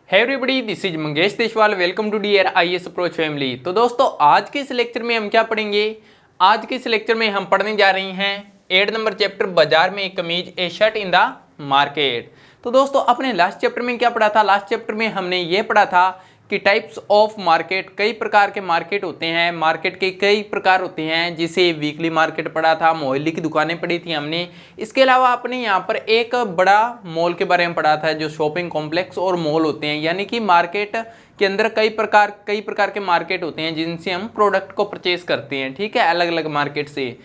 है everybody, this is Mangesh Deshwal. Welcome to dear IAS approach family. तो दोस्तों आज के इस लेक्चर में हम क्या पढ़ेंगे? आज के इस लेक्चर में हम पढ़ने जा रहे हैं 8 नंबर चैप्टर बाजार में एक कमीज ए शर्ट इन द मार्केट। तो दोस्तों अपने लास्ट चैप्टर में क्या पढ़ा था? लास्ट चैप्टर में हमने ये पढ़ा था कि टाइप्स ऑफ मार्केट, कई प्रकार के मार्केट होते हैं, मार्केट के कई प्रकार होते हैं। जिसे वीकली मार्केट पढ़ा था, मोहल्ले की दुकानें पढ़ी थी हमने। इसके अलावा आपने यहाँ पर एक बड़ा मॉल के बारे में पढ़ा था, जो शॉपिंग कॉम्प्लेक्स और मॉल होते हैं। यानी कि मार्केट के अंदर कई प्रकार के मार्केट होते हैं जिनसे हम प्रोडक्ट को परचेज करते हैं, ठीक है, अलग अलग मार्केट से।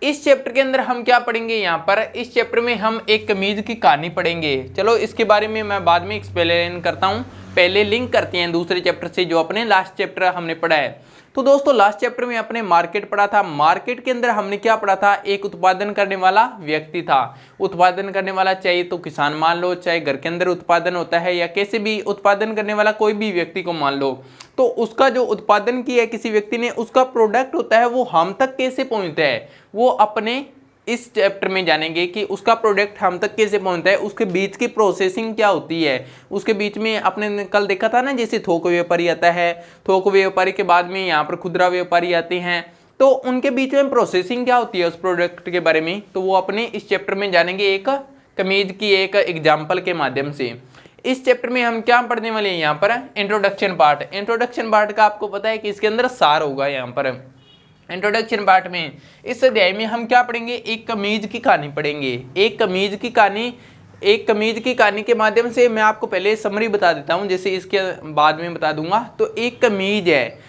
इस चैप्टर के अंदर हम क्या पढ़ेंगे? यहाँ पर इस चैप्टर में हम एक कमीज की कहानी पढ़ेंगे। चलो इसके बारे में मैं बाद में एक्सप्लेन करता हूँ, पहले लिंक करते हैं दूसरे चैप्टर से जो अपने लास्ट चैप्टर हमने पढ़ा है। तो दोस्तों लास्ट चैप्टर में अपने मार्केट पढ़ा था। मार्केट के अंदर हमने क्या पढ़ा था? एक उत्पादन करने वाला व्यक्ति था। उत्पादन करने वाला चाहे तो किसान मान लो, चाहे घर के अंदर उत्पादन होता है, या कैसे भी उत्पादन करने वाला कोई भी व्यक्ति को मान लो, तो उसका जो उत्पादन किया है किसी व्यक्ति ने, उसका प्रोडक्ट होता है वो हम तक कैसे पहुंचता है, वो अपने इस चैप्टर में जानेंगे कि उसका प्रोडक्ट हम तक कैसे पहुंचता है, उसके बीच की प्रोसेसिंग क्या होती है। उसके बीच में आपने कल देखा था ना, जैसे थोक व्यापारी आता है, थोक व्यापारी के बाद में यहाँ पर खुदरा व्यापारी आते हैं, तो उनके बीच में प्रोसेसिंग क्या होती है उस प्रोडक्ट के बारे में, तो वो अपने इस चैप्टर में जानेंगे एक कमीज की एक एग्जाम्पल के माध्यम से। इस चैप्टर में हम क्या पढ़ने वाले हैं? यहाँ पर इंट्रोडक्शन पार्ट। इंट्रोडक्शन पार्ट का आपको पता है कि इसके अंदर सार होगा। यहाँ पर इंट्रोडक्शन पार्ट में इस अध्याय में हम क्या पढ़ेंगे? एक कमीज की कहानी पढ़ेंगे। एक कमीज की कहानी के माध्यम से मैं आपको पहले समरी बता देता हूं, जैसे इसके बाद में बता दूंगा। तो एक कमीज है,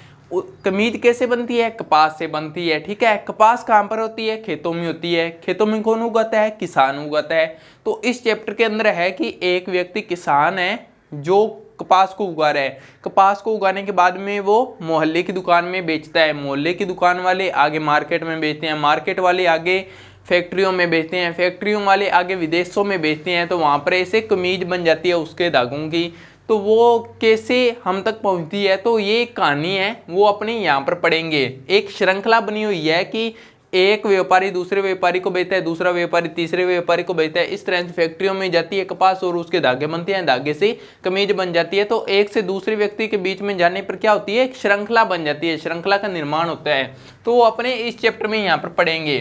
कमीज कैसे बनती है? कपास से बनती है, ठीक है। कपास कहाँ पर होती है? खेतों में होती है। खेतों में कौन उगाता है? किसान उगाता है। तो इस चैप्टर के अंदर है कि एक व्यक्ति किसान है जो कपास को उगा रहा है। कपास को उगाने के बाद में वो मोहल्ले की दुकान में बेचता है। मोहल्ले की दुकान वाले आगे मार्केट में बेचते हैं, मार्केट वाले आगे फैक्ट्रियों में बेचते हैं, फैक्ट्रियों वाले आगे विदेशों में बेचते हैं। तो वहाँ पर ऐसे कमीज बन जाती है उसके धागों की। तो वो कैसे हम तक पहुँचती है, तो ये एक कहानी है, वो अपने यहाँ पर पढ़ेंगे। एक श्रृंखला बनी हुई है कि एक व्यापारी दूसरे व्यापारी को बेचता है, दूसरा व्यापारी तीसरे व्यापारी को बेचता है। इस तरह से फैक्ट्रियों में जाती है कपास और उसके धागे बनते हैं, धागे से कमीज बन जाती है। तो एक से दूसरे व्यक्ति के बीच में जाने पर क्या होती है? एक श्रृंखला बन जाती है, श्रृंखला का निर्माण होता है। तो वो अपने इस चैप्टर में यहाँ पर पढ़ेंगे।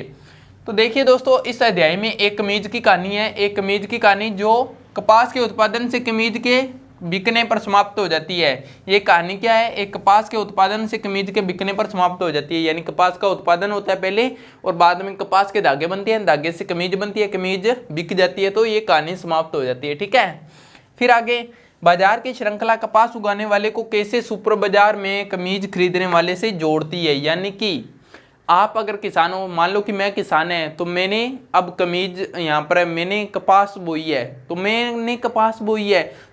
तो देखिए दोस्तों, इस अध्याय में एक कमीज की कहानी है। एक कमीज की कहानी जो कपास के उत्पादन से कमीज के बिकने पर समाप्त हो जाती है। ये कहानी क्या है? एक कपास के उत्पादन से कमीज के बिकने पर समाप्त हो जाती है। यानी कपास का उत्पादन होता है पहले और बाद में कपास के धागे बनते हैं, धागे से कमीज बनती है, कमीज बिक जाती है, तो ये कहानी समाप्त हो जाती है, ठीक है। फिर आगे बाजार की श्रृंखला कपास उगाने वाले को कैसे सुपर बाजार में कमीज खरीदने वाले से जोड़ती है। यानी कि आप अगर किसान हो, मान लो कि मैं किसान है, तो मैंने अब कमीज यहाँ पर मैंने कपास बोई है,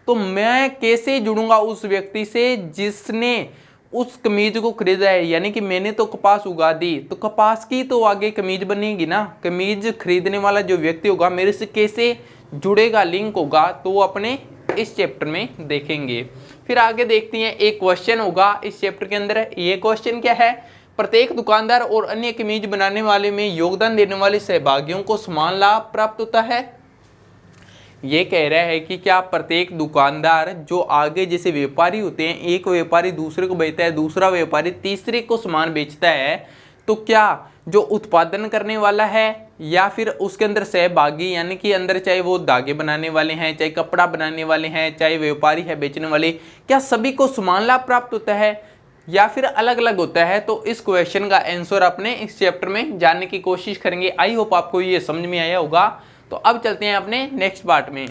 तो मैं कैसे जुड़ूंगा उस व्यक्ति से जिसने उस कमीज को खरीदा है। यानी कि मैंने तो कपास उगा दी, तो कपास की तो आगे कमीज बनेगी ना। कमीज खरीदने वाला जो व्यक्ति होगा मेरे से कैसे जुड़ेगा, लिंक होगा, तो वो अपने इस चैप्टर में देखेंगे। फिर आगे देखते हैं, एक क्वेश्चन होगा इस चैप्टर के अंदर। ये क्वेश्चन क्या है? प्रत्येक दुकानदार और अन्य कमीज बनाने वाले में योगदान देने वाले सहभागियों को समान लाभ प्राप्त होता है। ये कह रहा है कि क्या प्रत्येक दुकानदार जो आगे जैसे व्यापारी होते हैं, एक व्यापारी दूसरे को बेचता है, दूसरा व्यापारी तीसरे को सामान बेचता है, तो क्या जो उत्पादन करने वाला है या फिर उसके अंदर सहभागी, यानी कि अंदर चाहे वो धागे बनाने वाले हैं, चाहे कपड़ा बनाने वाले हैं, चाहे व्यापारी है बेचने वाले, क्या सभी को समान लाभ प्राप्त होता है या फिर अलग अलग होता है? तो इस क्वेश्चन का आंसर अपने इस चैप्टर में जानने की कोशिश करेंगे। आई होप आपको ये समझ में आया होगा। तो अब चलते हैं अपने नेक्स्ट पार्ट में।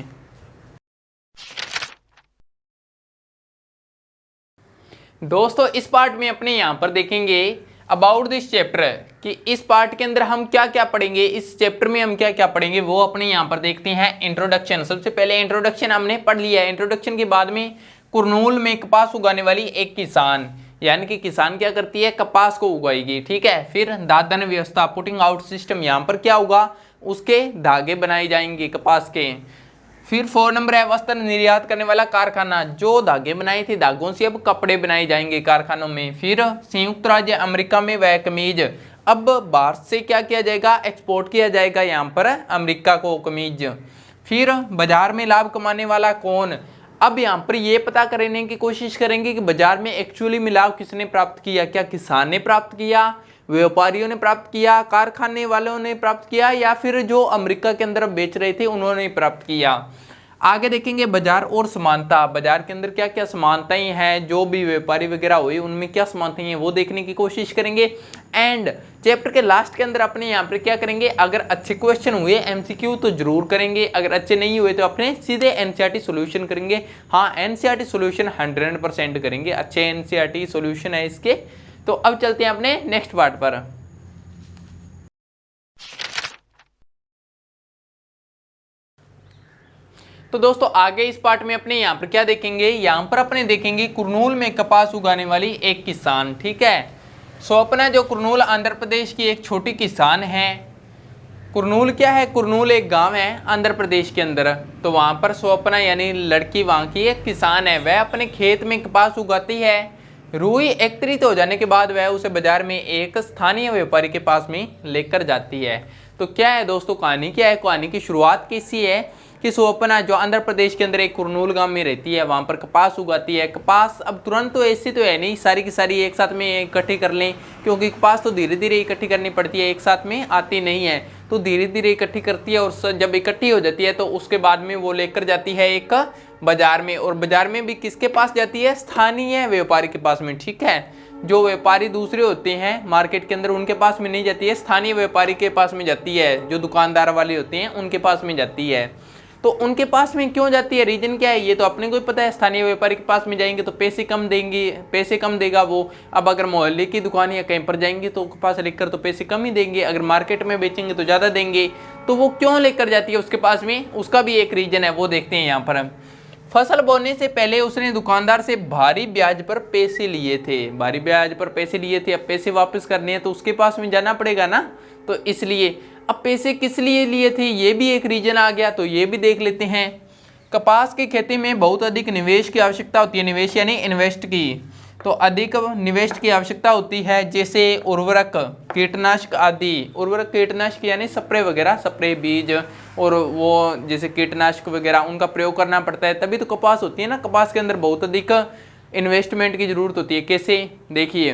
दोस्तों इस पार्ट में अपने यहाँ पर देखेंगे अबाउट दिस चैप्टर, कि इस पार्ट के अंदर हम क्या क्या पढ़ेंगे, इस चैप्टर में हम क्या क्या पढ़ेंगे, वो अपने यहाँ पर देखते हैं। इंट्रोडक्शन, सबसे पहले इंट्रोडक्शन हमने पढ़ लिया है। इंट्रोडक्शन के बाद में कुरनूल में कपास उगाने वाली एक किसान, यानी कि किसान क्या करती है? कपास को उगाएगी, ठीक है। फिर दादन व्यवस्था, पुटिंग आउट सिस्टम, यहाँ पर क्या होगा? उसके धागे बनाए जाएंगे कपास के। फिर 4 नंबर है वस्त्र निर्यात करने वाला कारखाना, जो धागे बनाए थे धागों से अब कपड़े बनाए जाएंगे कारखानों में। फिर संयुक्त राज्य अमेरिका में वह कमीज अब बाहर से क्या किया जाएगा? एक्सपोर्ट किया जाएगा यहाँ पर अमेरिका को कमीज। फिर बाजार में लाभ कमाने वाला कौन? अब यहाँ पर ये पता करने की कोशिश करेंगे कि बाजार में एक्चुअली में लाभ किसने प्राप्त किया, क्या किसान ने प्राप्त किया, व्यापारियों ने प्राप्त किया, कारखाने वालों ने प्राप्त किया, या फिर जो अमेरिका के अंदर बेच रहे थे उन्होंने प्राप्त किया। आगे देखेंगे बाजार और समानता, बाजार के अंदर क्या क्या समानताएं हैं, जो भी व्यापारी वगैरह हुए उनमें क्या समानताएं हैं वो देखने की कोशिश करेंगे। एंड चैप्टर के लास्ट के अंदर अपने यहाँ पर क्या करेंगे, अगर अच्छे क्वेश्चन हुए एमसीक्यू तो जरूर करेंगे, अगर अच्छे नहीं हुए तो अपने सीधे एनसीईआरटी सॉल्यूशन करेंगे। हाँ, एनसीईआरटी सॉल्यूशन 100% करेंगे, अच्छे एनसीईआरटी सॉल्यूशन है इसके। तो अब चलते हैं अपने नेक्स्ट पार्ट पर। तो दोस्तों आगे इस पार्ट में अपने यहाँ पर क्या देखेंगे, यहाँ पर अपने देखेंगे कुरनूल में कपास उगाने वाली एक किसान। ठीक है, स्वप्ना जो कुरनूल आंध्र प्रदेश की एक छोटी किसान है। कुरनूल क्या है, कुरनूल एक गांव है आंध्र प्रदेश के अंदर। तो वहाँ पर स्वप्ना यानी लड़की वहाँ की एक किसान है, वह अपने खेत में कपास उगाती है। रुई एकत्रित हो जाने के बाद वह उसे बाजार में एक स्थानीय व्यापारी के पास में लेकर जाती है। तो क्या है दोस्तों कहानी, क्या है कहानी की शुरुआत कैसी है कि स्वप्ना जो आंध्र प्रदेश के अंदर एक कुरनूल गांव में रहती है, वहाँ पर कपास उगाती है। कपास अब तुरंत तो ऐसी तो है नहीं सारी की सारी एक साथ में इकट्ठी कर लें, क्योंकि कपास तो धीरे धीरे इकट्ठी करनी पड़ती है, एक साथ में आती नहीं है। तो धीरे धीरे इकट्ठी करती है और जब इकट्ठी हो जाती है तो उसके बाद में वो लेकर जाती है एक बाजार में, और बाजार में भी किसके पास जाती है, स्थानीय व्यापारी के पास में। ठीक है, जो व्यापारी दूसरे होते हैं मार्केट के अंदर उनके पास में नहीं जाती है, स्थानीय व्यापारी के पास में जाती है, जो दुकानदार वाले होते हैं उनके पास में जाती है। तो उनके पास में क्यों जाती है, रीजन क्या है, ये तो अपने को ही पता है। स्थानीय व्यापारी के पास में जाएंगे तो पैसे कम देंगे, पैसे कम देगा वो। अब अगर मोहल्ले की दुकान या कहीं पर जाएंगे तो पास लेकर तो पैसे कम ही देंगे, अगर मार्केट में बेचेंगे तो ज़्यादा देंगे। तो वो क्यों लेकर जाती है उसके पास में, उसका भी एक रीजन है, वो देखते हैं यहाँ पर। फसल बोने से पहले उसने दुकानदार से भारी ब्याज पर पैसे लिए थे, भारी ब्याज पर पैसे लिए थे। अब पैसे वापस करने हैं तो उसके पास में जाना पड़ेगा ना, तो इसलिए। अब पैसे किस लिए लिए थे ये भी एक रीजन आ गया, तो ये भी देख लेते हैं। कपास की खेती में बहुत अधिक निवेश की आवश्यकता होती है, निवेश यानी इन्वेस्ट की, तो अधिक निवेश की आवश्यकता होती है, जैसे उर्वरक, कीटनाशक आदि। उर्वरक कीटनाशक यानी स्प्रे वगैरह, स्प्रे बीज और वो जैसे कीटनाशक वगैरह उनका प्रयोग करना पड़ता है, तभी तो कपास होती है ना। कपास के अंदर बहुत अधिक इन्वेस्टमेंट की जरूरत होती है। कैसे, देखिए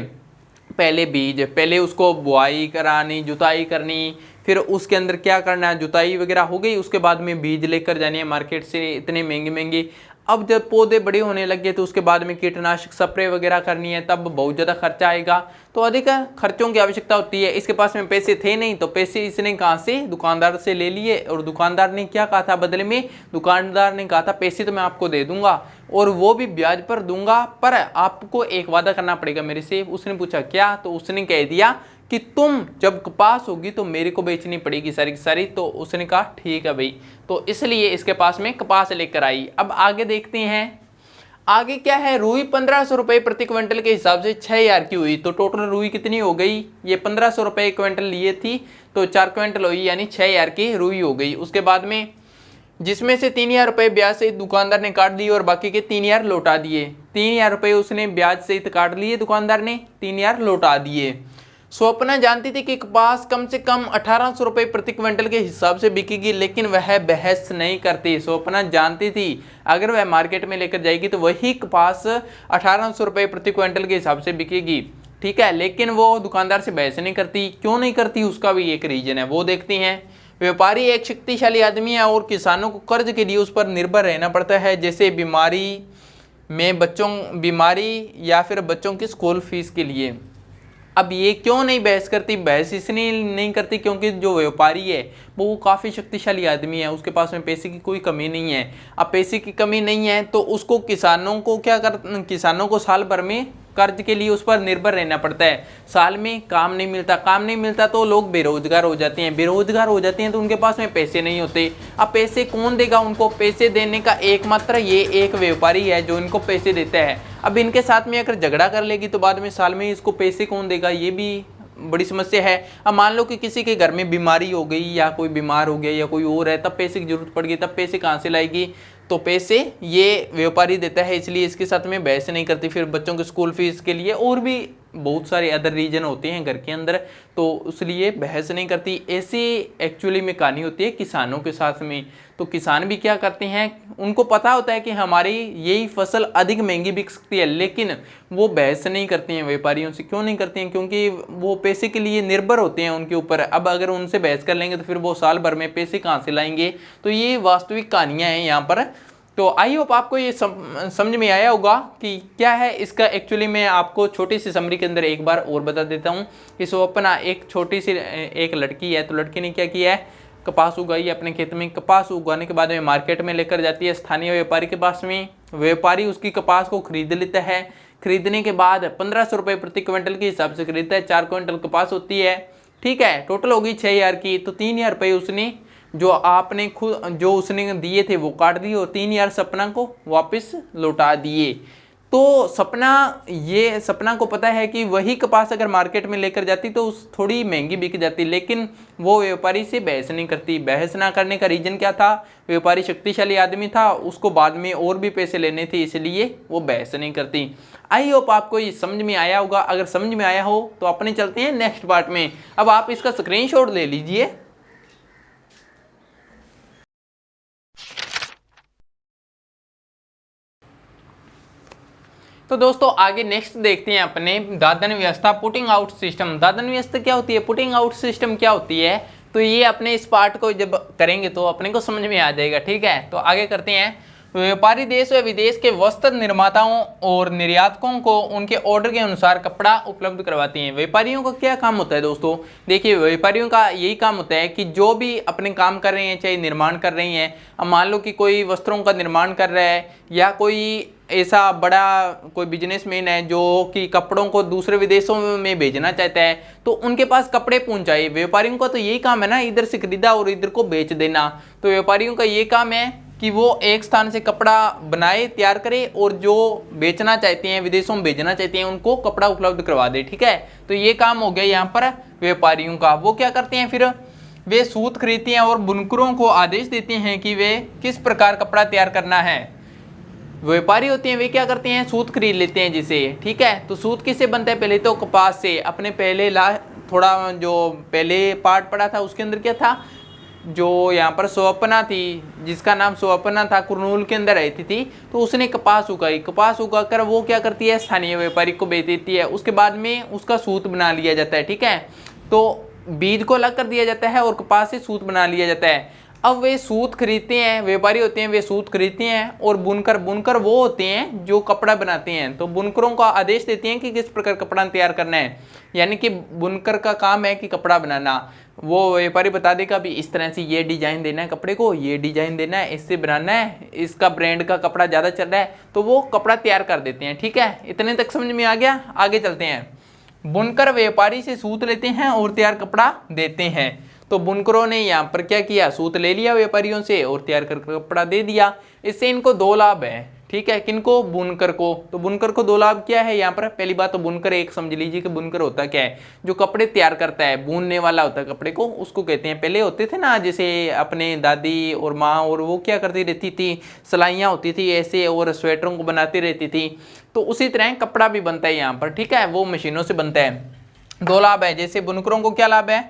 पहले बीज, पहले उसको बुआई करानी, जुताई करनी, फिर उसके अंदर क्या करना है, जुताई वगैरह हो गई, उसके बाद में बीज लेकर जानी है मार्केट से, इतने महंगे महंगे। अब जब पौधे बड़े होने लग गए तो उसके बाद में कीटनाशक स्प्रे वगैरह करनी है, तब बहुत ज़्यादा खर्चा आएगा, तो अधिक खर्चों की आवश्यकता होती है। इसके पास में पैसे थे नहीं, तो पैसे इसने कहाँ से, दुकानदार से ले लिए। और दुकानदार ने क्या कहा था बदले में, दुकानदार ने कहा था पैसे तो मैं आपको दे दूंगा और वो भी ब्याज पर दूंगा, पर आपको एक वादा करना पड़ेगा मेरे से। उसने पूछा क्या, तो उसने कह दिया कि तुम जब कपास होगी तो मेरे को बेचनी पड़ेगी सारी की सारी। तो उसने कहा ठीक है भाई, तो इसलिए इसके पास में कपास लेकर आई। अब आगे देखते हैं, आगे क्या है, रुई 1500 रुपये प्रति क्विंटल के हिसाब से 6000 की हुई। तो टोटल रुई कितनी हो गई, ये 1500 रुपये क्विंटल लिए थी तो 4 क्विंटल हुई, यानी 6000 की रुई हो गई। उसके बाद में जिसमें से 3000 रुपये ब्याज सहित दुकानदार ने काट दिए और बाकी के 3000 लौटा दिए। 3000 रुपये उसने ब्याज सहित काट लिए, दुकानदार ने 3000 लौटा दिए। स्वप्ना जानती थी कि कपास कम से कम 1800 रुपये प्रति क्विंटल के हिसाब से बिकेगी, लेकिन वह बहस नहीं करती। स्वप्ना जानती थी अगर वह मार्केट में लेकर जाएगी तो वही कपास 1800 रुपये प्रति क्विंटल के हिसाब से बिकेगी। ठीक है, लेकिन वो दुकानदार से बहस नहीं करती। क्यों नहीं करती, उसका भी एक रीजन है, वो देखते हैं। व्यापारी एक शक्तिशाली आदमी है और किसानों को कर्ज के लिए उस पर निर्भर रहना पड़ता है, जैसे बीमारी या फिर बच्चों की स्कूल फीस के लिए। अब ये क्यों नहीं बहस करती, बहस इसलिए नहीं करती क्योंकि जो व्यापारी है वो काफ़ी शक्तिशाली आदमी है, उसके पास में पैसे की कोई कमी नहीं है। अब पैसे की कमी नहीं है तो उसको किसानों को साल भर में कर्ज के लिए उस पर निर्भर रहना पड़ता है। साल में काम नहीं मिलता तो लोग बेरोजगार हो जाते हैं, तो उनके पास में पैसे नहीं होते। अब पैसे कौन देगा उनको, पैसे देने का एकमात्र ये एक व्यापारी है जो इनको पैसे देता है। अब इनके साथ में अगर झगड़ा कर लेगी तो बाद में साल में इसको पैसे कौन देगा, ये भी बड़ी समस्या है। अब मान लो कि किसी के घर में बीमारी हो गई या कोई बीमार हो गया या कोई और है, तब पैसे की जरूरत पड़ गई, तब पैसे कहाँ से लाएगी, तो पैसे ये व्यापारी देता है, इसलिए इसके साथ में बहस नहीं करती। फिर बच्चों के स्कूल फीस के लिए और भी बहुत सारे अदर रीजन होते हैं घर के अंदर, तो इसलिए बहस नहीं करती। ऐसी एक्चुअली में कहानी होती है किसानों के साथ में। तो किसान भी क्या करते हैं, उनको पता होता है कि हमारी यही फसल अधिक महंगी बिक सकती है, लेकिन वो बहस नहीं करते हैं व्यापारियों से। क्यों नहीं करते हैं? क्योंकि वो पैसे के लिए निर्भर होते हैं उनके ऊपर। अब अगर उनसे बहस कर लेंगे तो फिर वो साल भर में पैसे कहाँ से लाएंगे। तो ये वास्तविक कहानियाँ हैं यहाँ पर। तो आई होप आपको ये समझ में आया होगा कि क्या है इसका। एक्चुअली मैं आपको छोटी सी समरी के अंदर एक बार और बता देता हूँ कि स्वप्ना एक छोटी सी एक लड़की है। तो लड़की ने क्या किया है, कपास उगाई है अपने खेत में। कपास उगाने के बाद में मार्केट में लेकर जाती है स्थानीय व्यापारी के पास में। व्यापारी उसकी कपास को खरीद लेता है। खरीदने के बाद 1500 रुपये प्रति क्विंटल के हिसाब से खरीदता है। 4 क्विंटल कपास होती है, ठीक है। टोटल होगी 6000 की। तो 3000 रुपये उसने जो आपने खुद जो उसने दिए थे वो काट दिए और 3000 सपना को वापस लौटा दिए। तो सपना को पता है कि वही कपास अगर मार्केट में लेकर जाती तो उस थोड़ी महंगी बिक जाती, लेकिन वो व्यापारी से बहस नहीं करती। बहस ना करने का रीजन क्या था, व्यापारी शक्तिशाली आदमी था, उसको बाद में और भी पैसे लेने थे, इसलिए वो बहस नहीं करती। आई होप आपको ये समझ में आया होगा। अगर समझ में आया हो तो अपने चलते हैं नेक्स्ट पार्ट में। अब आप इसका स्क्रीनशॉट ले लीजिए। तो दोस्तों आगे नेक्स्ट देखते हैं अपने दादन व्यवस्था, पुटिंग आउट सिस्टम। दादन व्यवस्था क्या होती है, पुटिंग आउट सिस्टम क्या होती है, तो ये अपने इस पार्ट को जब करेंगे तो अपने को समझ में आ जाएगा, ठीक है। तो आगे करते हैं। व्यापारी देश व विदेश के वस्त्र निर्माताओं और निर्यातकों को उनके ऑर्डर के अनुसार कपड़ा उपलब्ध करवाती हैं। व्यापारियों का क्या काम होता है दोस्तों, देखिए व्यापारियों का यही काम होता है कि जो भी अपने काम कर रहे हैं, चाहे निर्माण कर रही हैं, अब मान लो कि कोई वस्त्रों का निर्माण कर रहा है या कोई ऐसा बड़ा कोई बिजनेसमैन है जो कि कपड़ों को दूसरे विदेशों में भेजना चाहता है, तो उनके पास कपड़े पहुंचाए। व्यापारियों का तो यही काम है ना, इधर से खरीदा और इधर को बेच देना। तो व्यापारियों का ये काम है कि वो एक स्थान से कपड़ा बनाए, तैयार करे और जो बेचना चाहते हैं, विदेशों में भेजना चाहते हैं, उनको कपड़ा उपलब्ध करवा दे, ठीक है। तो ये काम हो गया यहाँ पर व्यापारियों का। वो क्या करते हैं फिर, वे सूत खरीदते हैं और बुनकरों को आदेश देते हैं कि वे किस प्रकार कपड़ा तैयार करना है। व्यापारी होते हैं वे क्या करते हैं, सूत खरीद लेते हैं जिसे, ठीक है। तो सूत किससे बनता है, पहले तो कपास से। अपने पहले थोड़ा जो पहले पार्ट पड़ा था उसके अंदर क्या था, जो यहाँ पर स्वप्ना थी, जिसका नाम स्वप्ना था, कुरनूल के अंदर रहती थी, तो उसने कपास उगाई। कपास उगाकर वो क्या करती है, स्थानीय व्यापारी को बेच देती है। उसके बाद में उसका सूत बना लिया जाता है, ठीक है। तो बीज को अलग कर दिया जाता है और कपास से सूत बना लिया जाता है। अब वे सूत खरीदते हैं, व्यापारी होते हैं वे सूत खरीदते हैं, और बुनकर वो होते हैं जो कपड़ा बनाते हैं। तो बुनकरों का आदेश देते हैं कि किस प्रकार कपड़ा तैयार करना है, यानी कि बुनकर का काम है कि कपड़ा बनाना। वो व्यापारी बता देगा भी इस तरह से ये डिजाइन देना है कपड़े को, ये डिजाइन देना है, इससे बनाना है, इसका ब्रांड का कपड़ा ज़्यादा चल रहा है, तो वो कपड़ा तैयार कर देते हैं, ठीक है। इतने तक समझ में आ गया। आगे चलते हैं। बुनकर व्यापारी से सूत लेते हैं और तैयार कपड़ा देते हैं। तो बुनकरों ने यहाँ पर क्या किया, सूत ले लिया व्यापारियों से और तैयार कर कपड़ा दे दिया। इससे इनको 2 लाभ है, ठीक है। किनको, बुनकर को। तो बुनकर को 2 लाभ क्या है यहाँ पर, पहली बात तो बुनकर एक समझ लीजिए कि बुनकर होता क्या है, जो कपड़े तैयार करता है, बुनने वाला होता है कपड़े को, उसको कहते हैं। पहले होते थे ना, जैसे अपने दादी और माँ और वो क्या करती रहती थी, सिलाइयाँ होती थी ऐसे और स्वेटरों को बनाती रहती थी। तो उसी तरह कपड़ा भी बनता है यहाँ पर, ठीक है, वो मशीनों से बनता है। 2 लाभ है। जैसे बुनकरों को क्या लाभ है,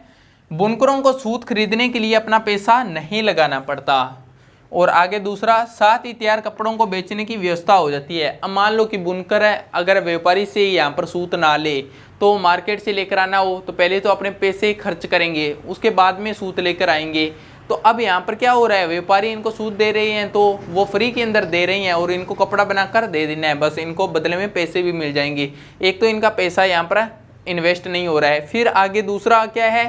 बुनकरों को सूत खरीदने के लिए अपना पैसा नहीं लगाना पड़ता। और आगे दूसरा, साथ ही तैयार कपड़ों को बेचने की व्यवस्था हो जाती है। अब मान लो कि बुनकर है, अगर व्यापारी से यहाँ पर सूत ना ले, तो मार्केट से लेकर आना हो तो पहले तो अपने पैसे खर्च करेंगे, उसके बाद में सूत लेकर आएंगे। तो अब यहाँ पर क्या हो रहा है, व्यापारी इनको सूत दे रहे हैं तो वो फ्री के अंदर दे रही हैं और इनको कपड़ा बनाकर दे देना है, बस इनको बदले में पैसे भी मिल जाएंगे। एक तो इनका पैसा यहाँ पर इन्वेस्ट नहीं हो रहा है। फिर आगे दूसरा क्या है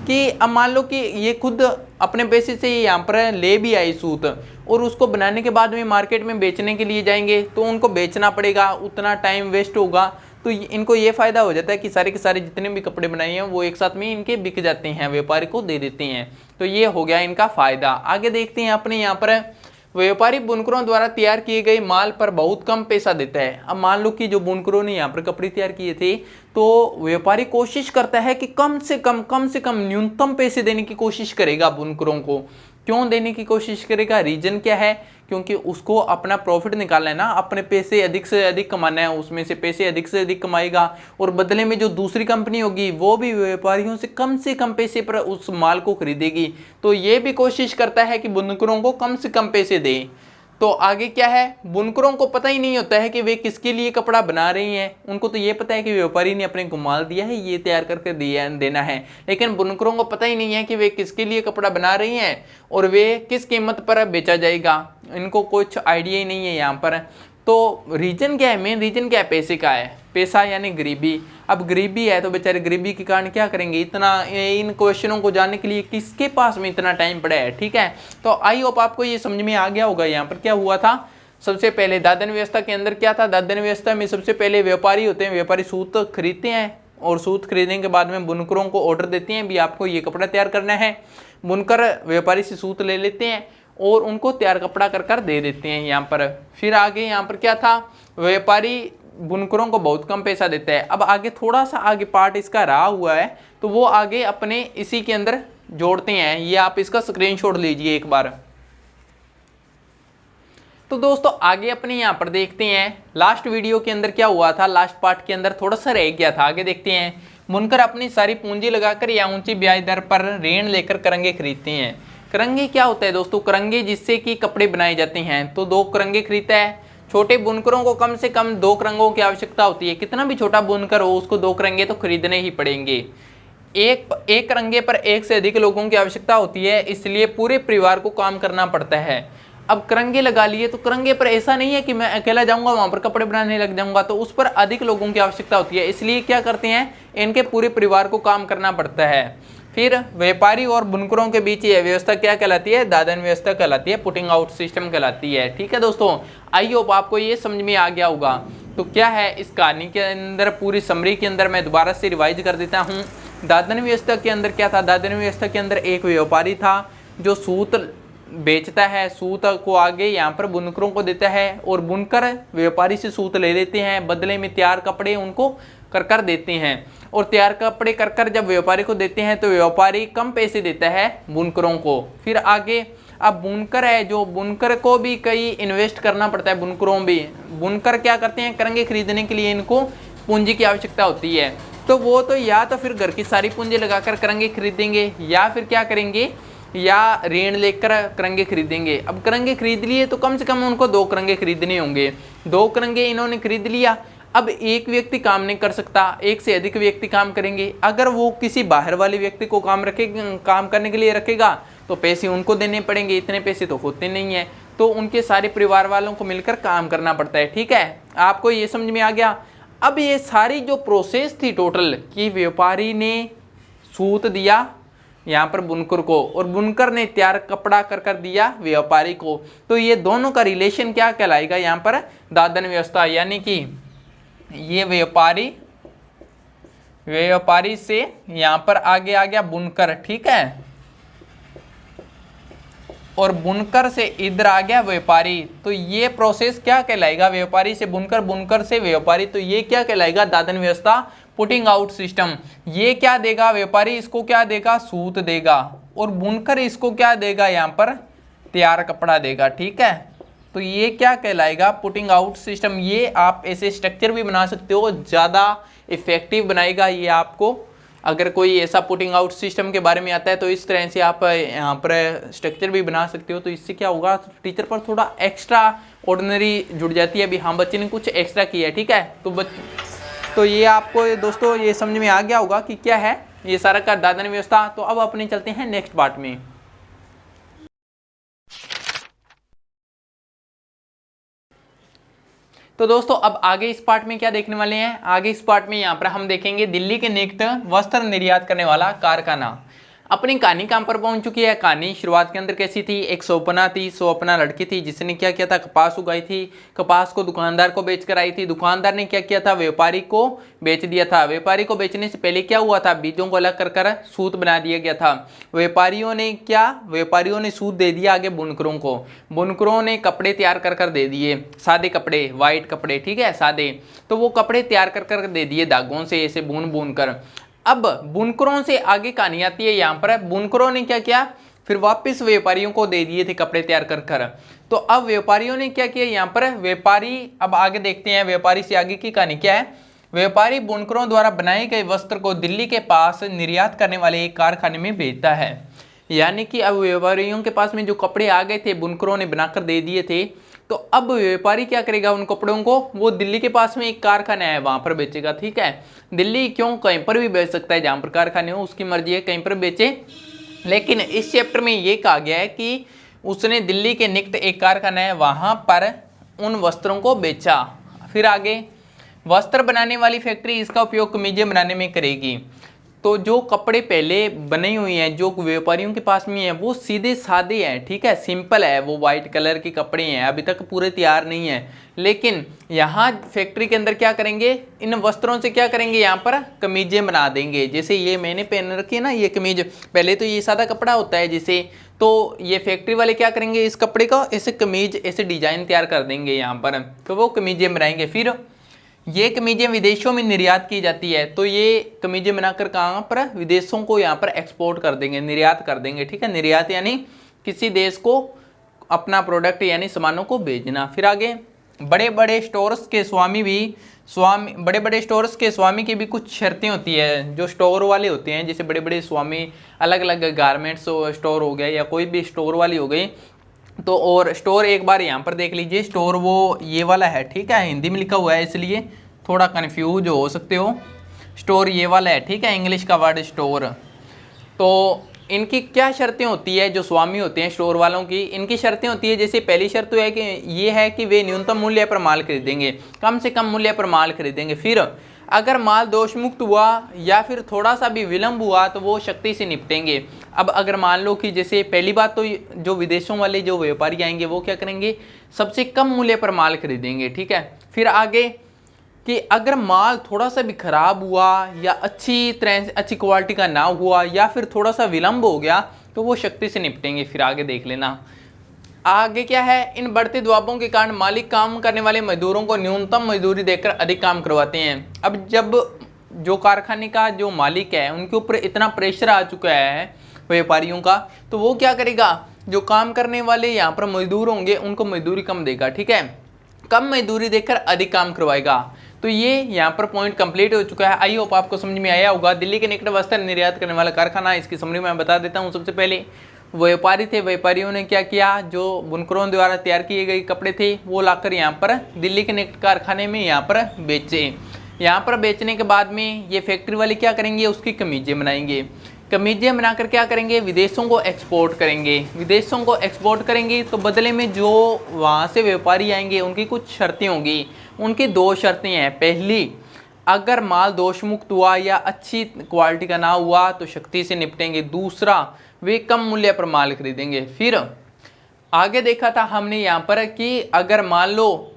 कि अब मान लो कि ये खुद अपने पैसे से यहाँ पर ले भी आई सूत और उसको बनाने के बाद में मार्केट में बेचने के लिए जाएंगे तो उनको बेचना पड़ेगा, उतना टाइम वेस्ट होगा। तो इनको ये फ़ायदा हो जाता है कि सारे के सारे जितने भी कपड़े बनाए हैं वो एक साथ में इनके बिक जाते हैं, व्यापारी को दे देते हैं। तो ये हो गया इनका फ़ायदा। आगे देखते हैं अपने यहाँ पर, व्यापारी बुनकरों द्वारा तैयार किए गए माल पर बहुत कम पैसा देता है। अब मान लो कि जो बुनकरों ने यहाँ पर कपड़े तैयार किए थे तो व्यापारी कोशिश करता है कि कम से कम न्यूनतम पैसे देने की कोशिश करेगा बुनकरों को। क्यों देने की कोशिश करेगा, रीजन क्या है, क्योंकि उसको अपना प्रॉफिट निकालना है ना, अपने पैसे अधिक से अधिक कमाना है, उसमें से पैसे अधिक से अधिक कमाएगा और बदले में जो दूसरी कंपनी होगी वो भी व्यापारियों से कम पैसे पर उस माल को खरीदेगी। तो ये भी कोशिश करता है कि बुनकरों को कम से कम पैसे दे। तो आगे क्या है, बुनकरों को पता ही नहीं होता है कि वे किसके लिए कपड़ा बना रही हैं, उनको तो ये पता है कि व्यापारी ने अपने को माल दिया है, ये तैयार करके देना है, लेकिन बुनकरों को पता ही नहीं है कि वे किसके लिए कपड़ा बना रही हैं और वे किस कीमत पर बेचा जाएगा, इनको कुछ आइडिया ही नहीं है यहाँ पर। तो रीजन क्या है, मेन रीजन क्या है, पैसे का है, पैसा यानी गरीबी। अब गरीबी है तो बेचारे गरीबी के कारण क्या करेंगे, इतना इन क्वेश्चनों को जानने के लिए किसके पास में इतना टाइम पड़ा है, ठीक है। तो आई होप आपको ये समझ में आ गया होगा यहाँ पर क्या हुआ था। सबसे पहले दादन व्यवस्था के अंदर क्या था, दादन व्यवस्था में सबसे पहले व्यापारी होते हैं, व्यापारी सूत खरीदते हैं और सूत खरीदने के बाद में बुनकरों को ऑर्डर देते हैं भी आपको ये कपड़ा तैयार करना है। बुनकर व्यापारी से सूत ले लेते हैं और उनको तैयार कपड़ा कर दे देते हैं यहाँ पर। फिर आगे यहाँ पर क्या था, व्यापारी बुनकरों को बहुत कम पैसा देता है। अब आगे थोड़ा सा आगे पार्ट इसका रहा हुआ है तो वो आगे अपने इसी के अंदर जोड़ते हैं, ये आप इसका स्क्रीनशॉट लीजिए एक बार। तो दोस्तों आगे अपने यहाँ पर देखते हैं लास्ट वीडियो के अंदर क्या हुआ था, लास्ट पार्ट के अंदर थोड़ा सा रह गया था, आगे देखते हैं। बुनकर अपनी सारी पूंजी लगाकर या ऊंची ब्याज दर पर ऋण लेकर करंगे खरीदते हैं। करंगे क्या होता है दोस्तों, करंगे जिससे कि कपड़े बनाए जाते हैं, तो 2 करंगे खरीदता है। छोटे बुनकरों को कम से कम 2 करंगों की आवश्यकता होती है, कितना भी छोटा बुनकर हो उसको 2 करंगे तो खरीदने ही पड़ेंगे। एक करंगे पर एक से अधिक लोगों की आवश्यकता होती है, इसलिए पूरे परिवार को काम करना पड़ता है। अब करंगे लगा लिए तो करंगे पर ऐसा नहीं है कि मैं अकेला जाऊंगा वहां पर कपड़े बनाने लग जाऊंगा, तो उस पर अधिक लोगों की आवश्यकता होती है, इसलिए क्या करते हैं, इनके पूरे परिवार को काम करना पड़ता है। फिर व्यापारी और बुनकरों के बीच ये व्यवस्था क्या कहलाती है, दादन व्यवस्था कहलाती है, पुटिंग आउट सिस्टम कहलाती है, ठीक है दोस्तों। आई होप आपको ये समझ में आ गया होगा। तो क्या है इस कहानी के अंदर, पूरी समरी के अंदर मैं दोबारा से रिवाइज कर देता हूँ। दादन व्यवस्था के अंदर क्या था, दादन व्यवस्था के अंदर एक व्यापारी था जो सूत बेचता है, सूत को आगे यहाँ पर बुनकरों को देता है और बुनकर व्यापारी से सूत ले लेते हैं, बदले में तैयार कपड़े उनको कर देते हैं और तैयार कपड़े कर जब व्यापारी को देते हैं तो व्यापारी कम पैसे देता है बुनकरों को। फिर आगे अब बुनकर है, जो बुनकर को भी कई इन्वेस्ट करना पड़ता है, बुनकरों भी, बुनकर क्या करते हैं, करंगे खरीदने के लिए इनको पूंजी की आवश्यकता होती है, तो वो तो या तो फिर घर की सारी पूंजी लगाकर करंगे खरीदेंगे या फिर क्या करेंगे, या ऋण लेकर करंगे खरीदेंगे। अब करंगे खरीद लिए तो कम से कम उनको 2 करंगे खरीदने होंगे, 2 करंगे इन्होंने खरीद लिया। अब एक व्यक्ति काम नहीं कर सकता, एक से अधिक व्यक्ति काम करेंगे। अगर वो किसी बाहर वाले व्यक्ति को काम करने के लिए रखेगा तो पैसे उनको देने पड़ेंगे, इतने पैसे तो होते नहीं है, तो उनके सारे परिवार वालों को मिलकर काम करना पड़ता है, ठीक है। आपको ये समझ में आ गया। अब ये सारी जो प्रोसेस थी टोटल, कि व्यापारी ने सूत दिया यहाँ पर बुनकर को और बुनकर ने तैयार कपड़ा कर दिया व्यापारी को, तो ये दोनों का रिलेशन क्या कहलाएगा यहाँ पर, दादन व्यवस्था। यानी कि ये व्यापारी से यहाँ पर आगे आ गया बुनकर, ठीक है, और बुनकर से इधर आ गया व्यापारी, तो ये प्रोसेस क्या कहलाएगा, व्यापारी से बुनकर, बुनकर से व्यापारी, तो ये क्या कहलाएगा, दादन व्यवस्था, पुटिंग आउट सिस्टम। ये क्या देगा, व्यापारी इसको क्या देगा, सूत देगा और बुनकर इसको क्या देगा, यहाँ पर तैयार कपड़ा देगा, ठीक है। तो ये क्या कहलाएगा, पुटिंग आउट सिस्टम। ये आप ऐसे स्ट्रक्चर भी बना सकते हो, ज़्यादा इफेक्टिव बनाएगा ये आपको। अगर कोई ऐसा पुटिंग आउट सिस्टम के बारे में आता है तो इस तरह से आप यहाँ पर स्ट्रक्चर भी बना सकते हो। तो इससे क्या होगा, टीचर पर थोड़ा एक्स्ट्रा ऑर्डिनरी जुड़ जाती है, अभी हाँ बच्चे ने कुछ एक्स्ट्रा किया है, ठीक है। तो ये आपको दोस्तों ये समझ में आ गया होगा कि क्या है ये सारा का दादन व्यवस्था। तो अब अपने चलते हैं नेक्स्ट पार्ट में। तो दोस्तों अब आगे इस पार्ट में क्या देखने वाले हैं, आगे इस पार्ट में यहाँ पर हम देखेंगे दिल्ली के निकट वस्त्र निर्यात करने वाला कारखाना। अपनी कहानी कहाँ पर पहुंच चुकी है। कहानी शुरुआत के अंदर कैसी थी, एक सोपना थी, सोपना लड़की थी जिसने क्या किया था, कपास उगाई थी, कपास को दुकानदार को बेच कर आई थी, दुकानदार ने क्या किया था, व्यापारी को बेच दिया था। व्यापारी को बेचने से पहले क्या हुआ था, बीजों को अलग कर सूत बना दिया गया था। व्यापारियों ने सूत दे दिया आगे बुनकरों को, बुनकरों ने कपड़े तैयार कर दे दिए, सादे कपड़े, वाइट कपड़े, ठीक है, सादे। तो वो कपड़े तैयार कर दे दिए धागों से, ऐसे बुन कर। अब बुनकरों से आगे कहानी आती है। यहाँ पर बुनकरों ने क्या किया, फिर वापस व्यापारियों को दे दिए थे कपड़े तैयार कर कर। तो अब व्यापारियों ने क्या किया यहाँ पर, व्यापारी, अब आगे देखते हैं व्यापारी से आगे की कहानी क्या है। व्यापारी बुनकरों द्वारा बनाए गए वस्त्र को दिल्ली के पास निर्यात करने वाले एक कारखाने में बेचता है। यानी कि अब व्यापारियों के पास में जो कपड़े आ गए थे, बुनकरों ने बनाकर दे दिए थे, तो अब व्यापारी क्या करेगा, उन कपड़ों को वो दिल्ली के पास में एक कारखाना है वहां पर बेचेगा। ठीक है, दिल्ली क्यों, कहीं पर भी बेच सकता है, जहां पर कारखाने हो उसकी मर्जी है, कहीं पर बेचे। लेकिन इस चैप्टर में ये कहा गया है कि उसने दिल्ली के निकट एक कारखाना है वहां पर उन वस्त्रों को बेचा। फिर आगे, वस्त्र बनाने वाली फैक्ट्री इसका उपयोग कमीजें बनाने में करेगी। तो जो कपड़े पहले बने हुए हैं जो व्यापारियों के पास में है वो सीधे सादे हैं, ठीक है, सिंपल है, वो वाइट कलर के कपड़े हैं, अभी तक पूरे तैयार नहीं है। लेकिन यहाँ फैक्ट्री के अंदर क्या करेंगे, इन वस्त्रों से क्या करेंगे, यहाँ पर कमीजें बना देंगे। जैसे ये मैंने पहन रखी है ना ये कमीज, पहले तो ये सादा कपड़ा होता है जैसे, तो ये फैक्ट्री वाले क्या करेंगे, इस कपड़े का ऐसे कमीज ऐसे डिजाइन तैयार कर देंगे यहाँ पर, तो वो कमीजें बनाएंगे। फिर ये कमीजें विदेशों में निर्यात की जाती है, तो ये कमीजें बनाकर कहाँ पर, विदेशों को यहाँ पर एक्सपोर्ट कर देंगे, निर्यात कर देंगे। ठीक है, निर्यात यानी किसी देश को अपना प्रोडक्ट यानी सामानों को भेजना। फिर आगे, बड़े बड़े स्टोर्स के स्वामी की भी कुछ शर्तें होती है। जो स्टोर वाले होते हैं, जैसे बड़े बड़े स्वामी, अलग अलग गारमेंट्स स्टोर हो गया या कोई भी स्टोर वाली हो गई, तो और स्टोर एक बार यहाँ पर देख लीजिए, स्टोर वो ये वाला है, ठीक है, हिंदी में लिखा हुआ है इसलिए थोड़ा कन्फ्यूज हो सकते हो। स्टोर ये वाला है, ठीक है, इंग्लिश का वर्ड स्टोर। तो इनकी क्या शर्तें होती है, जो स्वामी होते हैं स्टोर वालों की, इनकी शर्तें होती है। जैसे पहली शर्त तो है कि ये है कि वे न्यूनतम मूल्य पर माल खरीदेंगे, कम से कम मूल्य पर माल खरीदेंगे। फिर अगर माल दोष मुक्त हुआ या फिर थोड़ा सा भी विलंब हुआ तो वो शक्ति से निपटेंगे। अब अगर मान लो कि जैसे पहली बात तो जो विदेशों वाले जो व्यापारी आएंगे वो क्या करेंगे, सबसे कम मूल्य पर माल खरीदेंगे। ठीक है, फिर आगे कि अगर माल थोड़ा सा भी खराब हुआ या अच्छी तरह से अच्छी क्वालिटी का ना हुआ या फिर थोड़ा सा विलंब हो गया तो वो शक्ति से निपटेंगे। फिर आगे देख लेना, आगे क्या है, इन बढ़ते दबावों के कारण मालिक काम करने वाले मजदूरों को न्यूनतम मजदूरी देकर अधिक काम करवाते हैं। अब जब जो कारखाने का जो मालिक है उनके ऊपर इतना प्रेशर आ चुका है व्यापारियों का, तो वो क्या करेगा, जो काम करने वाले यहाँ पर मजदूर होंगे उनको मजदूरी कम देगा। ठीक है, कम मजदूरी देकर अधिक काम करवाएगा। तो ये यहाँ पर पॉइंट कंप्लीट हो चुका है। आई होप आपको समझ में आया होगा। दिल्ली के निकट वस्त्र निर्यात करने वाला कारखाना, इसकी समरी मैं बता देता हूँ। सबसे पहले व्यापारी थे, व्यापारियों ने क्या किया, जो बुनकरों द्वारा तैयार किए गए कपड़े थे वो लाकर यहाँ पर दिल्ली के निकट कारखाने में यहाँ पर बेचे। यहाँ पर बेचने के बाद में ये फैक्ट्री वाले क्या करेंगे, उसकी कमीजें बनाएंगे। कमीजें बनाकर क्या करेंगे, विदेशों को एक्सपोर्ट करेंगे। विदेशों को एक्सपोर्ट करेंगे तो बदले में जो वहाँ से व्यापारी आएंगे उनकी कुछ शर्तें होंगी। उनकी दो शर्तें हैं, पहली, अगर माल दोष मुक्त हुआ या अच्छी क्वालिटी का ना हुआ तो शक्ति से निपटेंगे। दूसरा, वे कम मूल्य पर माल खरीदेंगे। फिर आगे देखा था हमने यहाँ पर कि अगर मान लो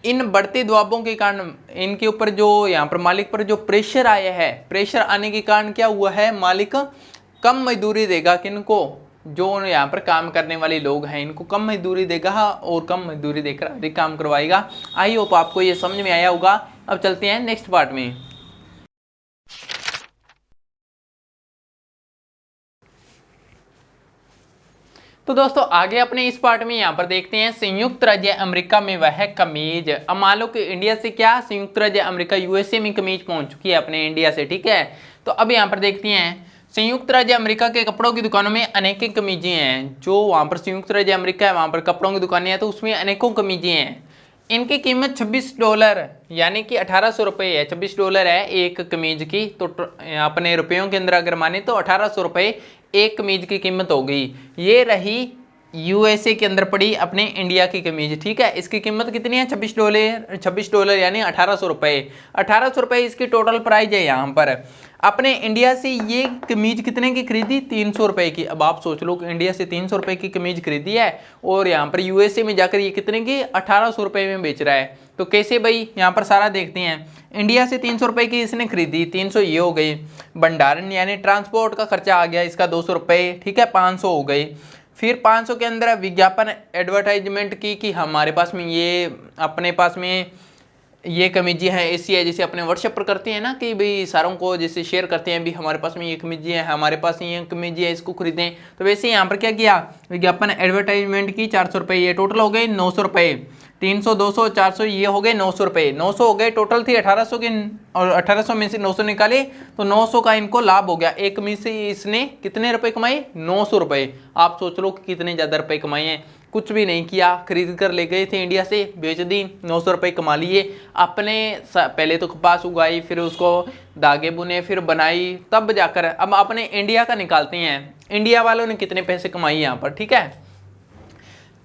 इन बढ़ते दबावों के कारण इनके ऊपर जो यहाँ पर मालिक पर जो प्रेशर आया है, प्रेशर आने के कारण क्या हुआ है, मालिक कम मजदूरी देगा। किनको, जो यहाँ पर काम करने वाले लोग हैं इनको कम मजदूरी देगा और कम मजदूरी देकर अधिक काम करवाएगा। आई होप आपको ये समझ में आया होगा। अब चलते हैं नेक्स्ट पार्ट में। तो दोस्तों आगे अपने इस पार्ट में यहाँ पर देखते हैं संयुक्त राज्य अमेरिका में वह कमीज। अब मान लो कि इंडिया से क्या, संयुक्त राज्य अमेरिका यूएसए में कमीज पहुंच चुकी है अपने इंडिया से। ठीक है, तो अब यहाँ पर देखते हैं संयुक्त राज्य अमेरिका के कपड़ों की दुकानों में अनेकों कमीजें हैं। जो वहाँ पर संयुक्त राज्य अमेरिका है वहाँ पर कपड़ों की दुकानें हैं तो उसमें अनेकों कमीजें हैं। इनकी कीमत $26 यानी कि 1800 रुपये है। $26 है एक कमीज की, तो अपने रुपयों के अंदर अगर माने तो 1800 रुपये एक कमीज की कीमत हो गई। ये रही यूएसए के अंदर पड़ी अपने इंडिया की कमीज। ठीक है, इसकी कीमत कितनी है, $26 यानी 1800 रुपये। 1800 रुपये इसकी टोटल प्राइस है। यहाँ पर अपने इंडिया से ये कमीज कितने की खरीदी, 300 रुपये की। अब आप सोच लो कि इंडिया से 300 रुपये की कमीज खरीदी है और यहाँ पर यूएसए में जाकर ये कितने की 1800 रुपये में बेच रहा है। तो कैसे भाई, यहाँ पर सारा देखते हैं। इंडिया से 300 रुपये की इसने खरीदी, 300 ये हो गई। भंडारण यानी ट्रांसपोर्ट का खर्चा आ गया इसका 200 रुपये। ठीक है, 500 हो गई। फिर 500 के अंदर विज्ञापन एडवर्टाइजमेंट की कि हमारे पास में ये अपने पास में ये कमीजें हैं ऐसी है जैसे अपने व्हाट्सएप पर करते हैं ना कि भाई सारों को जैसे शेयर करते हैं, भी हमारे पास में ये कमीजें हैं, हमारे पास ये कमीजें हैं, इसको खरीदें। तो वैसे यहाँ पर क्या किया, विज्ञापन एडवर्टाइजमेंट की 400 रुपये, ये टोटल हो गए 900 रुपये, 300 200 400 ये हो गए 900 रुपये, 900 हो गए, टोटल थी 1800 की, और 1800 में से 900 निकाले तो 900 का इनको लाभ हो गया। एक कमीज से इसने कितने रुपए कमाए, 900 रुपये। आप सोच लो कि कितने ज़्यादा रुपए कमाए हैं। कुछ भी नहीं किया, खरीद कर ले गए थे इंडिया से, बेच दी, 900 रुपये कमा लिए। अपने पहले तो कपास उगाई, फिर उसको धागे बुने, फिर बनाई, तब जाकर अब अपने इंडिया का निकालते हैं, इंडिया वालों ने कितने पैसे कमाए यहाँ पर। ठीक है,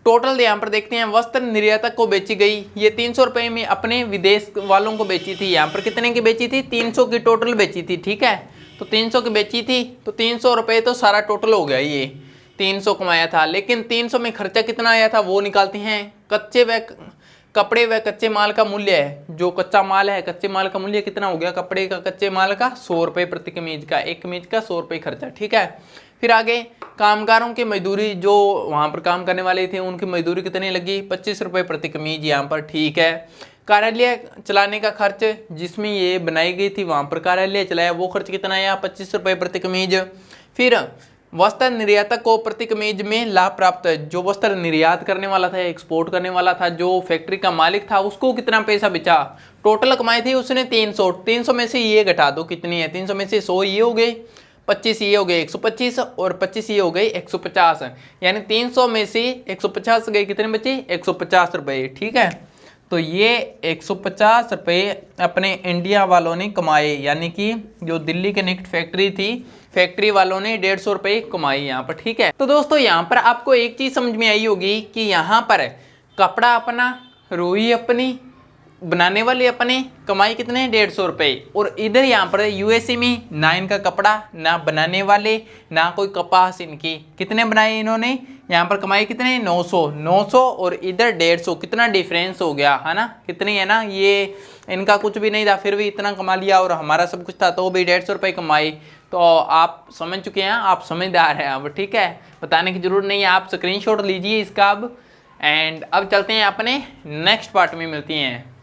टोटल यहाँ पर देखते हैं, वस्त्र निर्यातक को बेची गई ये 300 रुपये में, अपने विदेश वालों को बेची थी। यहाँ पर कितने की बेची थी, 300 की टोटल बेची थी। ठीक है, तो 300 की बेची थी, तो 300 रुपये तो सारा टोटल हो गया, ये 300 कमाया था। लेकिन 300 में खर्चा कितना आया था वो निकालते हैं। कच्चे व कपड़े व कच्चे माल का मूल्य है, जो कच्चा माल है, कच्चे माल का मूल्य कितना हो गया, कपड़े का कच्चे माल का 100 रुपये प्रति कमीज का, एक कमीज का 100 रुपये खर्चा। ठीक है, फिर आगे कामगारों की मजदूरी, जो वहाँ पर काम करने वाले थे उनकी मजदूरी कितनी लगी, 25 रुपये प्रति कमीज यहाँ पर। ठीक है, कार्यालय चलाने का खर्च, जिसमें ये बनाई गई थी वहाँ पर कार्यालय चलाया, वो खर्च कितना आया, 25 रुपये प्रति कमीज। फिर वस्त्र निर्यातक को प्रति कमीज में लाभ प्राप्त है, जो वस्त्र निर्यात करने वाला था, एक्सपोर्ट करने वाला था, जो फैक्ट्री का मालिक था, उसको कितना पैसा बचा, टोटल कमाई थी उसने 300, 300 में से ये घटा दो कितनी है, 300 में से 100 ये हो गए, 25 ये हो गए 125, और 25 ये हो गई 150, यानी 300 में से 150 गए, कितने बचे, 150 रुपये। ठीक है, तो ये 150 रुपये अपने इंडिया वालों ने कमाए, यानी कि जो दिल्ली के निकट फैक्ट्री थी, फैक्ट्री वालों ने 150 रुपये कमाई यहाँ पर। ठीक है, तो दोस्तों यहाँ पर आपको एक चीज़ समझ में आई होगी कि यहाँ पर कपड़ा अपना, रुई अपनी, बनाने वाले अपने, कमाई कितने, 150 रुपये। और इधर यहाँ पर यूएसए में ना इनका कपड़ा, ना बनाने वाले, ना कोई कपास इनकी, कितने बनाए इन्होंने, यहाँ पर कमाई कितने, 900 और इधर 150, कितना डिफरेंस हो गया है ना, कितनी है ना, ये इनका कुछ भी नहीं था फिर भी इतना कमा लिया, और हमारा सब कुछ था तो भी 150 रुपये कमाई। तो आप समझ चुके हैं, आप समझदार हैं अब। ठीक है, बताने की जरूरत नहीं है, आप स्क्रीनशॉट लीजिए इसका अब। एंड अब चलते हैं अपने नेक्स्ट पार्ट में, मिलती हैं।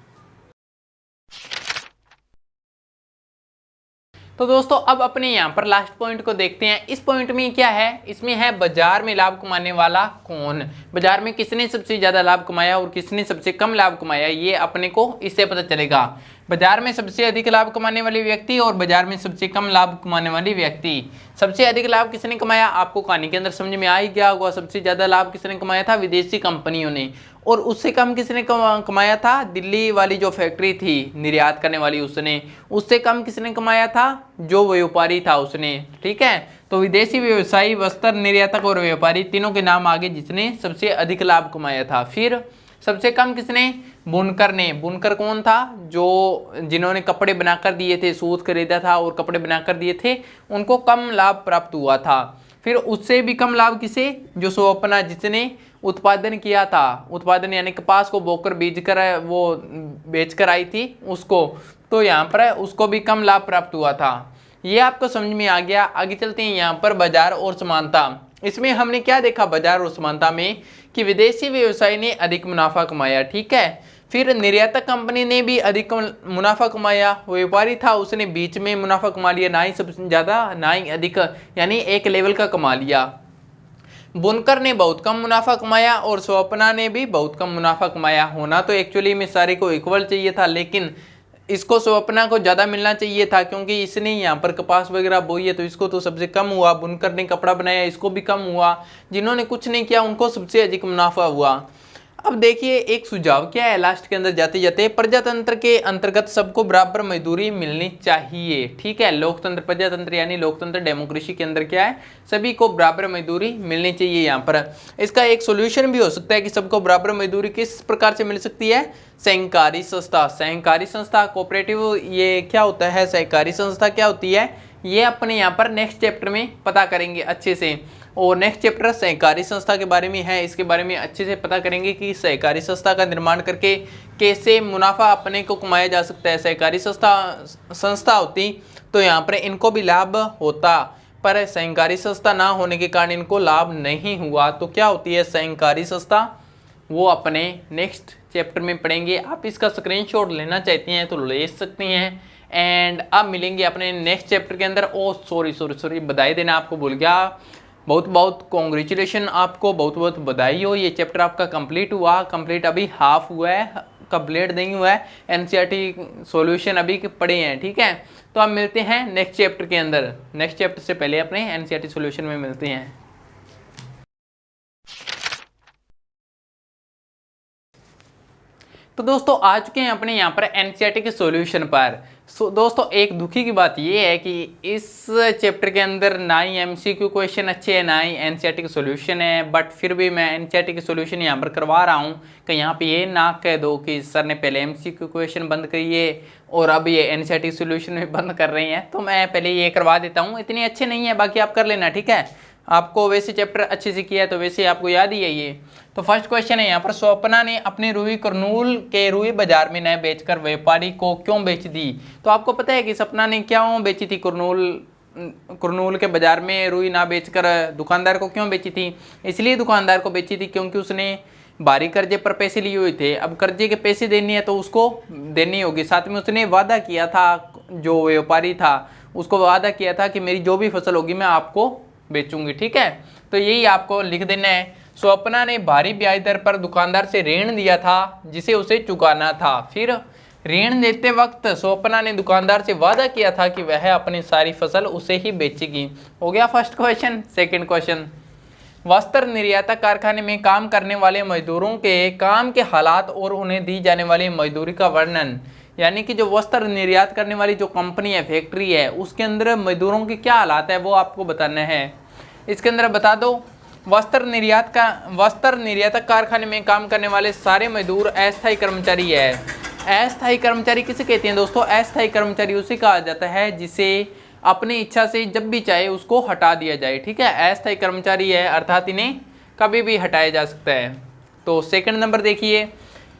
तो दोस्तों अब अपने यहाँ पर लास्ट पॉइंट को देखते हैं। इस पॉइंट में क्या है, इसमें है बाजार में लाभ कमाने वाला कौन, बाजार में किसने सबसे ज़्यादा लाभ कमाया और किसने सबसे कम लाभ कमाया, ये अपने को इससे पता चलेगा। बाजार में सबसे अधिक लाभ कमाने वाले व्यक्ति और बाजार में सबसे कम लाभ कमाने वाले व्यक्ति। सबसे अधिक लाभ किसने कमाया, आपको कहानी के अंदर समझ में आ ही गया होगा। सबसे ज़्यादा लाभ किसने कमाया था, विदेशी कंपनियों ने। और उससे कम किसने कमाया था, दिल्ली वाली जो फैक्ट्री थी निर्यात करने वाली उसने। उससे कम किसने कमाया था, जो व्यापारी था उसने। ठीक है, तो विदेशी व्यवसायी, वस्त्र निर्यातक और व्यापारी, तीनों के नाम आगे जिसने सबसे अधिक लाभ कमाया था। फिर सबसे कम किसने, बुनकर ने। बुनकर कौन था, जो जिन्होंने कपड़े बनाकर दिए थे, सूत खरीदा था और कपड़े बनाकर दिए थे, उनको कम लाभ प्राप्त हुआ था। फिर उससे भी कम लाभ किसे, जो स्वप्ना, जिसने उत्पादन किया था, उत्पादन यानी कपास को बोकर बीज कर वो बेच कर आई थी उसको, तो यहाँ पर उसको भी कम लाभ प्राप्त हुआ था। ये आपको समझ में आ गया। आगे चलते हैं यहाँ पर बाजार और समानता। इसमें हमने क्या देखा बाजार और समानता में, कि विदेशी व्यवसायी ने अधिक मुनाफा कमाया। ठीक है, फिर निर्यातक कंपनी ने भी अधिक मुनाफा कमाया, व्यापारी था उसने बीच में मुनाफा कमा लिया, ना ही सबसे ज़्यादा ना ही अधिक, यानी एक लेवल का कमा लिया। बुनकर ने बहुत कम मुनाफा कमाया और स्वप्ना ने भी बहुत कम मुनाफा कमाया। होना तो एक्चुअली में सारे को इक्वल चाहिए था, लेकिन इसको स्वप्ना को ज़्यादा मिलना चाहिए था, क्योंकि इसने यहाँ पर कपास वगैरह बोई है, तो इसको तो सबसे कम हुआ। बुनकर ने कपड़ा बनाया, इसको भी कम हुआ। जिन्होंने कुछ नहीं किया उनको सबसे अधिक मुनाफा हुआ। अब देखिए एक सुझाव क्या है लास्ट के अंदर जाते जाते, प्रजातंत्र के अंतर्गत सबको बराबर मजदूरी मिलनी चाहिए। ठीक है, लोकतंत्र, प्रजातंत्र यानी लोकतंत्र, डेमोक्रेसी के अंदर क्या है, सभी को बराबर मजदूरी मिलनी चाहिए। यहाँ पर इसका एक सोल्यूशन भी हो सकता है कि सबको बराबर मजदूरी किस प्रकार से मिल सकती है, सहकारी संस्था। सहकारी संस्था, कोऑपरेटिव, ये क्या होता है, सहकारी संस्था क्या होती है, ये अपने यहाँ पर नेक्स्ट चैप्टर में पता करेंगे अच्छे से। और नेक्स्ट चैप्टर सहकारी संस्था के बारे में है, इसके बारे में अच्छे से पता करेंगे कि सहकारी संस्था का निर्माण करके कैसे मुनाफा अपने को कमाया जा सकता है। सहकारी संस्था होती तो यहाँ पर इनको भी लाभ होता, पर सहकारी संस्था ना होने के कारण इनको लाभ नहीं हुआ। तो क्या होती है सहकारी संस्था, वो अपने नेक्स्ट चैप्टर में पढ़ेंगे। आप इसका स्क्रीनशॉट लेना चाहते हैं तो ले सकते हैं। एंड अब मिलेंगे अपने नेक्स्ट चैप्टर के अंदर। ओ सॉरी बधाई देना आपको भूल गया, बहुत बहुत कॉन्ग्रेचुलेशन, आपको बहुत बहुत बधाई हो, ये चैप्टर आपका कंप्लीट हुआ। कंप्लीट अभी हाफ हुआ है, कंप्लीट नहीं हुआ है। एनसीईआरटी सॉल्यूशन अभी पढ़े हैं, ठीक है। तो अब मिलते हैं नेक्स्ट चैप्टर के अंदर। नेक्स्ट चैप्टर से पहले अपने एनसीईआरटी सॉल्यूशन में मिलते हैं। तो दोस्तों आ चुके हैं अपने यहाँ पर एनसीईआरटी के सॉल्यूशन पर। दोस्तों एक दुखी की बात ये है कि इस चैप्टर के अंदर ना ही एमसीक्यू क्वेश्चन अच्छे हैं ना ही एनसीईआरटी के सॉल्यूशन है। बट फिर भी मैं एनसीईआरटी के सॉल्यूशन यहाँ पर करवा रहा हूँ कि यहाँ पे ये ना कह दो कि सर ने पहले एमसीक्यू क्वेश्चन बंद करिए और अब ये एनसीईआरटी सॉल्यूशन में बंद कर रहे हैं। तो मैं पहले ये करवा देता हूँ, इतने अच्छे नहीं है, बाकी आप कर लेना, ठीक है। आपको वैसे चैप्टर अच्छे से किया है तो वैसे आपको याद ही है ये। तो फर्स्ट क्वेश्चन है यहाँ पर, स्वप्ना ने अपनी रुई कुरनूल के रुई बाजार में न बेचकर व्यापारी को क्यों बेच दी। तो आपको पता है कि सपना ने क्यों बेची थी कुरनूल के बाजार में रुई ना बेचकर दुकानदार को क्यों बेची थी। इसलिए दुकानदार को बेची थी क्योंकि उसने भारी कर्जे पर पैसे लिए हुए थे। अब कर्जे के पैसे देने हैं तो उसको देनी होगी, साथ में उसने वादा किया था, जो व्यापारी था उसको वादा किया था कि मेरी जो भी फसल होगी मैं आपको बेचूंगी, ठीक है। तो यही आपको लिख देना है। स्वप्ना ने भारी ब्याज दर पर दुकानदार से ऋण दिया था जिसे उसे चुकाना था। फिर ऋण देते वक्त स्वप्ना ने दुकानदार से वादा किया था कि वह अपनी सारी फसल उसे ही बेचेगी। हो गया फर्स्ट क्वेश्चन। सेकंड क्वेश्चन, वस्त्र निर्यातक कारखाने में काम करने वाले मजदूरों के काम के हालात और उन्हें दी जाने वाली मजदूरी का वर्णन। यानी कि जो वस्त्र निर्यात करने वाली जो कंपनी है, फैक्ट्री है, उसके अंदर मजदूरों के क्या हालात है वो आपको बताना है। इसके अंदर बता दो, वस्त्र निर्यातक कारखाने में काम करने वाले सारे मजदूर अस्थायी कर्मचारी है। अस्थायी कर्मचारी किसे कहते हैं दोस्तों? अस्थायी कर्मचारी उसे कहा जाता है जिसे अपनी इच्छा से जब भी चाहे उसको हटा दिया जाए, ठीक है। अस्थायी कर्मचारी है अर्थात इन्हें कभी भी हटाया जा सकता है। तो सेकंड नंबर देखिए,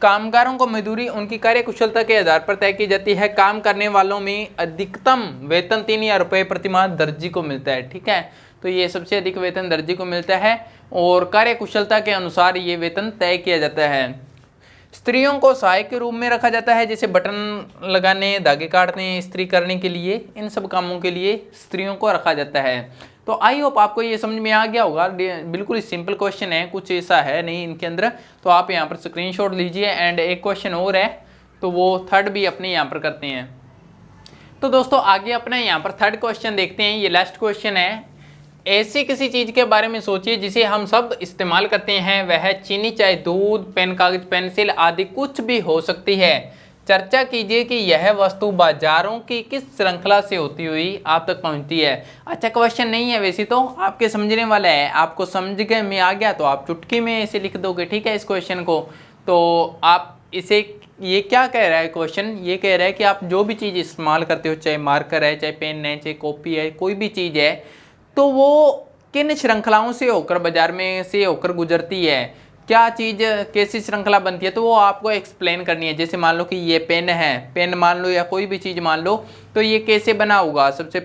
कामगारों को मजदूरी उनकी कार्यकुशलता के आधार पर तय की जाती है। काम करने वालों में अधिकतम वेतन 3000 रुपये प्रतिमाह दर्जी को मिलता है, ठीक है। तो ये सबसे अधिक वेतन दर्जी को मिलता है और कार्यकुशलता के अनुसार ये वेतन तय किया जाता है। स्त्रियों को सहायक के रूप में रखा जाता है, जैसे बटन लगाने, धागे काटने, इस्त्री करने के लिए, इन सब कामों के लिए स्त्रियों को रखा जाता है। तो आई होप आपको ये समझ में आ गया होगा। बिल्कुल सिंपल क्वेश्चन है, कुछ ऐसा है नहीं इनके अंदर। तो आप यहाँ पर स्क्रीनशॉट लीजिए। एंड एक क्वेश्चन और है तो वो थर्ड भी अपने यहाँ पर करते हैं। तो दोस्तों आगे अपने यहाँ पर थर्ड क्वेश्चन देखते हैं। ये लास्ट क्वेश्चन है, ऐसी किसी चीज़ के बारे में सोचिए जिसे हम सब इस्तेमाल करते हैं। वह चीनी, चाय, दूध, पेन, कागज, पेंसिल आदि कुछ भी हो सकती है। चर्चा कीजिए कि यह वस्तु बाजारों की किस श्रृंखला से होती हुई आप तक पहुंचती है। अच्छा क्वेश्चन नहीं है वैसे तो, आपके समझने वाला है। आपको समझ गए में आ गया तो आप चुटकी में ऐसे लिख दोगे, ठीक है, इस क्वेश्चन को। तो आप इसे, ये क्या कह रहा है क्वेश्चन, ये कह रहा है कि आप जो भी चीज़ इस्तेमाल करते हो, चाहे मार्कर है, चाहे पेन है, चाहे कॉपी है, कोई भी चीज़ है, तो वो किन श्रृंखलाओं से होकर बाजार में से होकर गुजरती है। क्या चीज़ कैसी श्रृंखला बनती है तो वो आपको एक्सप्लेन करनी है। जैसे मान लो कि ये पेन है, पेन मान लो या कोई भी चीज़ मान लो, तो ये कैसे बना होगा। सबसे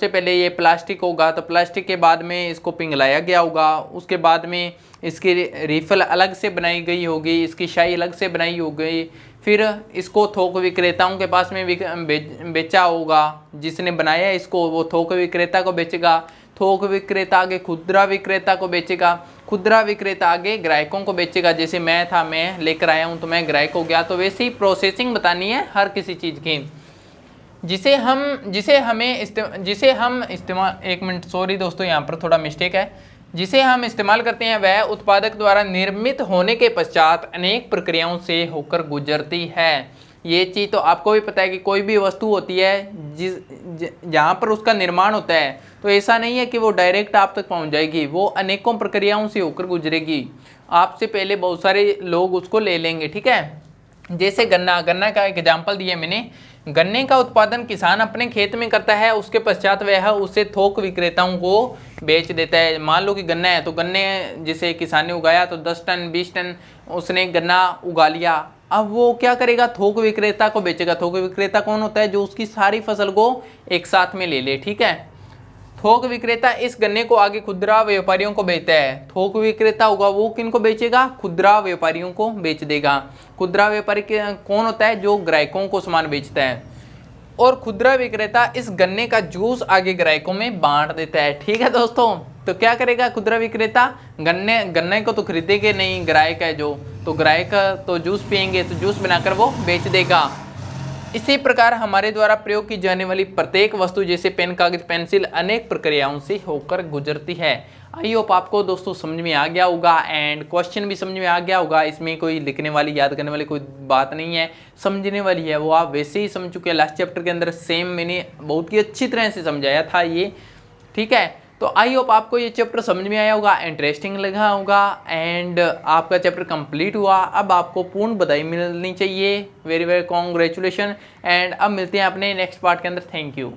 पहले ये प्लास्टिक होगा, तो प्लास्टिक के बाद में इसको पिघलाया गया होगा, उसके बाद में इसकी रिफिल अलग से बनाई गई होगी, इसकी शाई अलग से बनाई होगी, फिर इसको थोक विक्रेताओं के पास में बेचा होगा। जिसने बनाया इसको वो थोक विक्रेता को बेचेगा, थोक विक्रेता आगे खुदरा विक्रेता को बेचेगा, खुदरा विक्रेता आगे ग्राहकों को बेचेगा। जैसे मैं लेकर आया हूँ तो मैं ग्राहक हो गया। तो वैसे ही प्रोसेसिंग बतानी है हर किसी चीज़ की, जिसे हम इस्तेमाल, एक मिनट सॉरी दोस्तों यहाँ पर थोड़ा मिस्टेक है, जिसे हम इस्तेमाल करते हैं वह उत्पादक द्वारा निर्मित होने के पश्चात अनेक प्रक्रियाओं से होकर गुजरती है। ये चीज़ तो आपको भी पता है कि कोई भी वस्तु होती है जहाँ पर उसका निर्माण होता है, तो ऐसा नहीं है कि वो डायरेक्ट आप तक पहुँच जाएगी, वो अनेकों प्रक्रियाओं से होकर गुजरेगी। आपसे पहले बहुत सारे लोग उसको ले लेंगे, ठीक है। जैसे गन्ना का एग्जाम्पल दिया मैंने। गन्ने का उत्पादन किसान अपने खेत में करता है, उसके पश्चात वह उसे थोक विक्रेताओं को बेच देता है। मान लो कि गन्ना है तो गन्ने जिसे किसान ने उगाया तो 10 टन 20 टन उसने गन्ना उगा लिया। अब वो क्या करेगा, थोक विक्रेता को बेचेगा। थोक विक्रेता कौन होता है? जो उसकी सारी फसल को एक साथ में ले ले, ठीक है। थोक विक्रेता इस गन्ने को आगे खुदरा व्यापारियों को बेचता है। थोक विक्रेता होगा वो किनको बेचेगा? खुदरा व्यापारियों को बेच देगा। खुदरा व्यापारी कौन होता है? जो ग्राहकों को सामान बेचता है। और खुदरा विक्रेता इस गन्ने का जूस आगे ग्राहकों में बांट देता है। ठीक है दोस्तों, तो क्या करेगा खुदरा विक्रेता? गन्ने को तो खरीदेंगे नहीं, ग्राहक है जो, तो ग्राहक तो जूस पियेंगे, तो जूस बनाकर वो बेच देगा। इसी प्रकार हमारे द्वारा प्रयोग की जाने वाली प्रत्येक वस्तु जैसे पेन, कागज, पेंसिल अनेक प्रक्रियाओं से होकर गुजरती है। आई होप आपको दोस्तों समझ में आ गया होगा एंड क्वेश्चन भी समझ में आ गया होगा। इसमें कोई लिखने वाली, याद करने वाली कोई बात नहीं है, समझने वाली है, वो आप वैसे ही समझ चुके हैं। लास्ट चैप्टर के अंदर सेम मैंने बहुत ही अच्छी तरह से समझाया था ये। ठीक है, तो आई होप आपको ये चैप्टर समझ में आया होगा, इंटरेस्टिंग लगा होगा एंड आपका चैप्टर कंप्लीट हुआ। अब आपको पूर्ण बधाई मिलनी चाहिए। वेरी वेरी कॉन्ग्रेचुलेशन एंड अब मिलते हैं अपने नेक्स्ट पार्ट के अंदर। Thank you.